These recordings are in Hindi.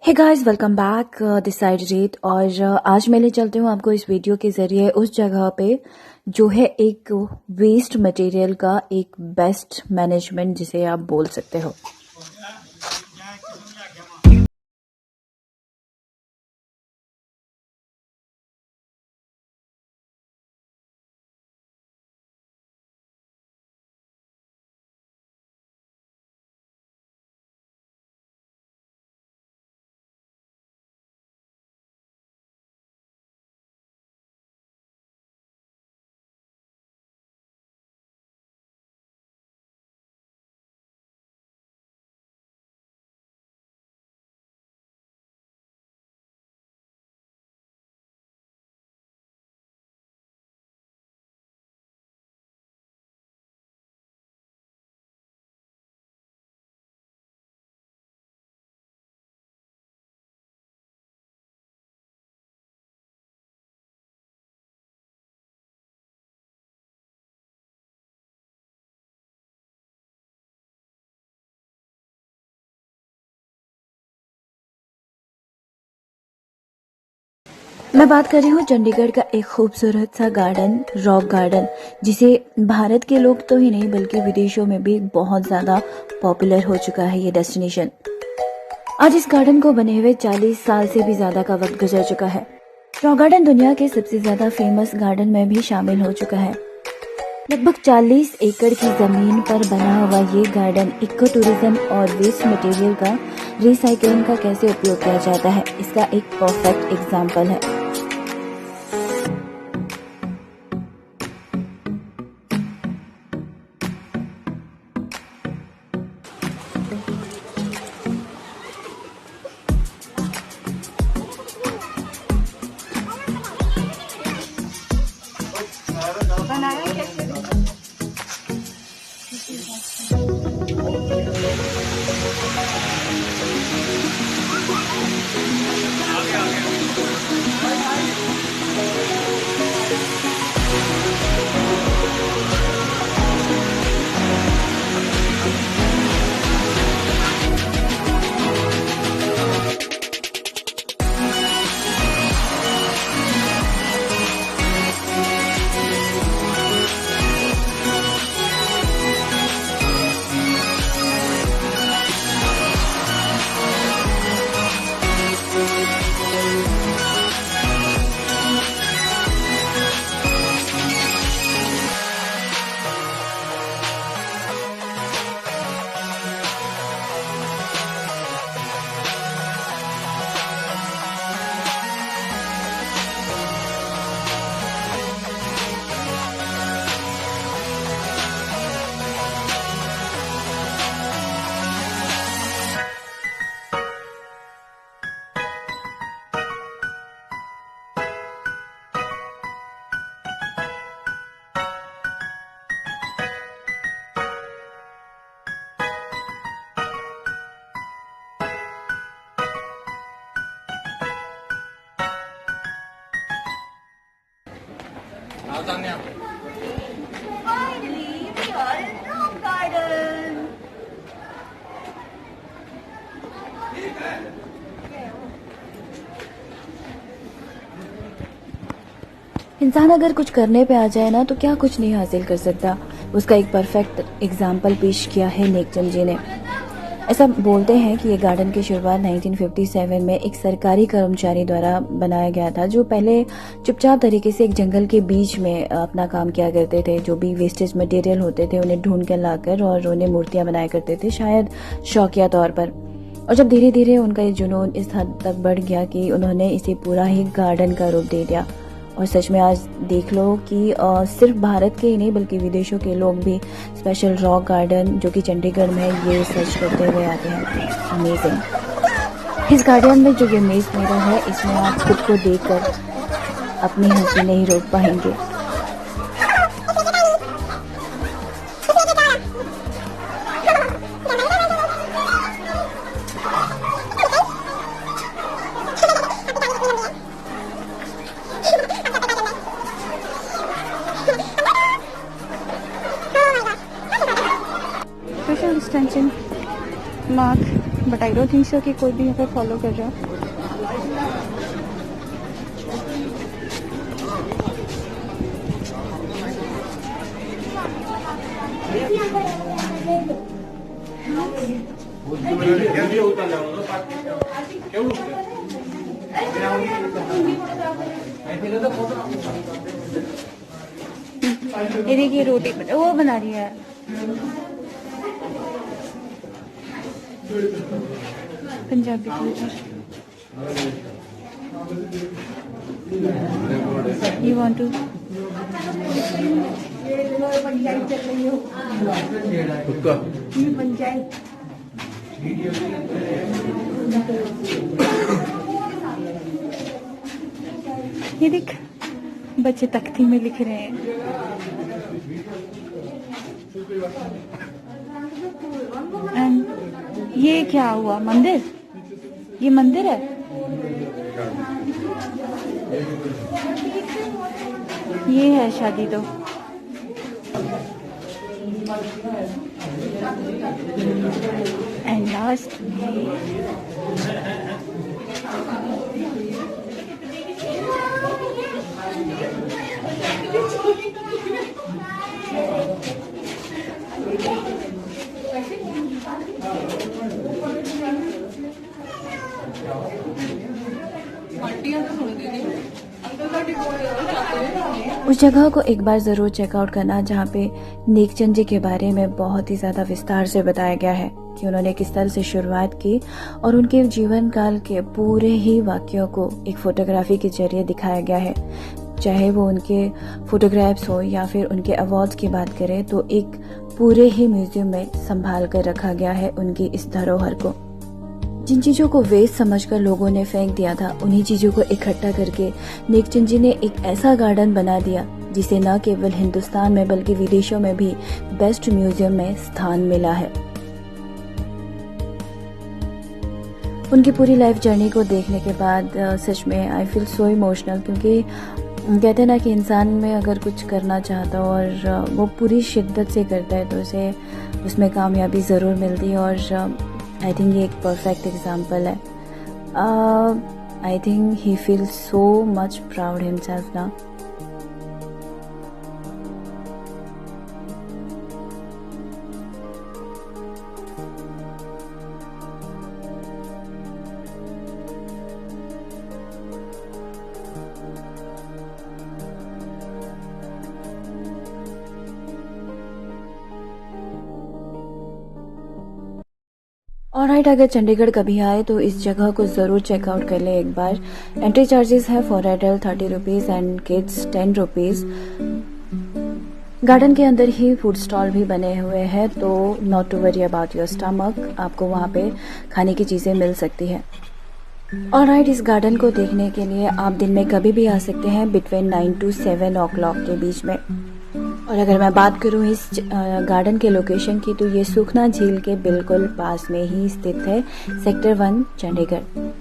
Hey guys, welcome back this side rate. और आज मैं ले चलती हूँ आपको इस वीडियो के ज़रिए उस जगह पे जो है एक वेस्ट मटेरियल का एक बेस्ट मैनेजमेंट जिसे आप बोल सकते हो। मैं बात कर रही हूँ चंडीगढ़ का एक खूबसूरत सा गार्डन, रॉक गार्डन, जिसे भारत के लोग तो ही नहीं बल्कि विदेशों में भी बहुत ज़्यादा पॉपुलर हो चुका है ये डेस्टिनेशन। आज इस गार्डन को बने हुए 40 साल से भी ज़्यादा का वक्त गुजर चुका है। रॉक गार्डन दुनिया के सबसे ज़्यादा फेमस गार्डन में भी शामिल हो चुका है। लगभग 40 एकड़ की ज़मीन पर बना हुआ ये गार्डन इको टूरिज्म और वेस्ट मटेरियल का रिसाइकलिंग का कैसे उपयोग किया जाता है, इसका एक परफेक्ट एग्जाम्पल है। Finally, we are in Rock Garden. इंसान अगर कुछ करने पे आ जाए ना तो क्या कुछ नहीं हासिल कर सकता। उसका एक परफेक्ट एग्जाम्पल पेश किया है नेकचंद जी ने। ऐसा बोलते हैं कि ये गार्डन की शुरुआत 1957 में एक सरकारी कर्मचारी द्वारा बनाया गया था, जो पहले चुपचाप तरीके से एक जंगल के बीच में अपना काम किया करते थे। जो भी वेस्टेज मटेरियल होते थे उन्हें ढूंढ कर लाकर और उन्हें मूर्तियां बनाया करते थे, शायद शौकिया तौर पर। और जब धीरे धीरे उनका ये जुनून इस हद तक बढ़ गया कि उन्होंने इसे पूरा ही गार्डन का रूप दे दिया। और सच में आज देख लो कि सिर्फ भारत के ही नहीं बल्कि विदेशों के लोग भी स्पेशल रॉक गार्डन जो कि चंडीगढ़ में है ये सर्च करते हुए आते हैं। अमेजिंग। इस गार्डन में जो ये मेज मेरा है, इसमें आप खुद को देखकर अपनी हंसी नहीं रोक पाएंगे। Social distancing mark, but I don't think so कि कोई भी यहाँ पे फॉलो कर रहा है। ये देखिए रोटी वो बना रही है। Punjabi culture. You want to ये देख बच्चे तख्ती में लिख रहे हैं। एंड ये क्या हुआ? मंदिर? ये मंदिर है? ये है शादी तो। एंड लास्ट उस जगह को एक बार ज़रूर चेकआउट करना जहाँ पे नेकचंद जी के बारे में बहुत ही ज़्यादा विस्तार से बताया गया है कि उन्होंने किस तरह से शुरुआत की और उनके जीवन काल के पूरे ही वाक्यों को एक फोटोग्राफी के जरिए दिखाया गया है। चाहे वो उनके फोटोग्राफ्स हो या फिर उनके अवार्ड्स की बात करें तो एक पूरे ही म्यूजियम में संभाल कर रखा गया है उनकी इस धरोहर को। जिन चीज़ों को वेस्ट समझकर लोगों ने फेंक दिया था उन्हीं चीज़ों को इकट्ठा करके नेकचंद जी ने एक ऐसा गार्डन बना दिया जिसे न केवल हिंदुस्तान में बल्कि विदेशों में भी बेस्ट म्यूजियम में स्थान मिला है। उनकी पूरी लाइफ जर्नी को देखने के बाद सच में आई फील सो इमोशनल, क्योंकि कहते हैं ना कि इंसान में अगर कुछ करना चाहता हो और वो पूरी शिद्दत से करता है तो उसे उसमें कामयाबी ज़रूर मिलती है। और आई थिंक ये एक परफेक्ट एग्जाम्पल है। I think he feel so much proud himself ना। ऑलराइट, अगर चंडीगढ़ कभी आए तो इस जगह को ज़रूर चेकआउट कर ले एक बार। एंट्री चार्जेस है for adult 30 rupees and kids 10 rupees. Garden के अंदर ही फूड स्टॉल भी बने हुए हैं, तो not to worry about your stomach, आपको वहाँ पे खाने की चीज़ें मिल सकती हैं। ऑलराइट, इस गार्डन को देखने के लिए आप दिन में कभी भी आ सकते हैं बिटवीन 9 to 7 o'clock के बीच में। और अगर मैं बात करूं इस गार्डन के लोकेशन की तो ये सुखना झील के बिल्कुल पास में ही स्थित है, सेक्टर 1 चंडीगढ़।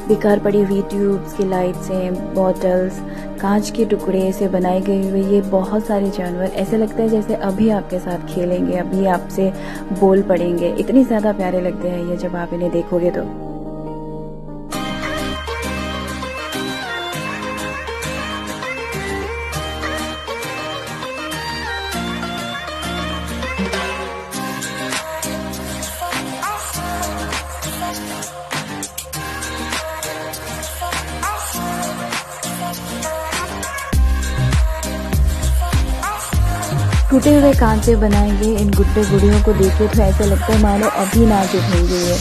बेकार पड़ी हुई ट्यूब्स की लाइट्स हैं, बॉटल्स, कांच के टुकड़े से बनाए गए हुए ये बहुत सारे जानवर, ऐसे लगता है जैसे अभी आपके साथ खेलेंगे, अभी आपसे बोल पड़ेंगे। इतने ज़्यादा प्यारे लगते हैं ये जब आप इन्हें देखोगे तो। टूटे हुए कांच से बनाए गए इन गुड्डे गुड़ियों को देखे तो ऐसा लगता है मानो अभी नाच उठेंगे ये।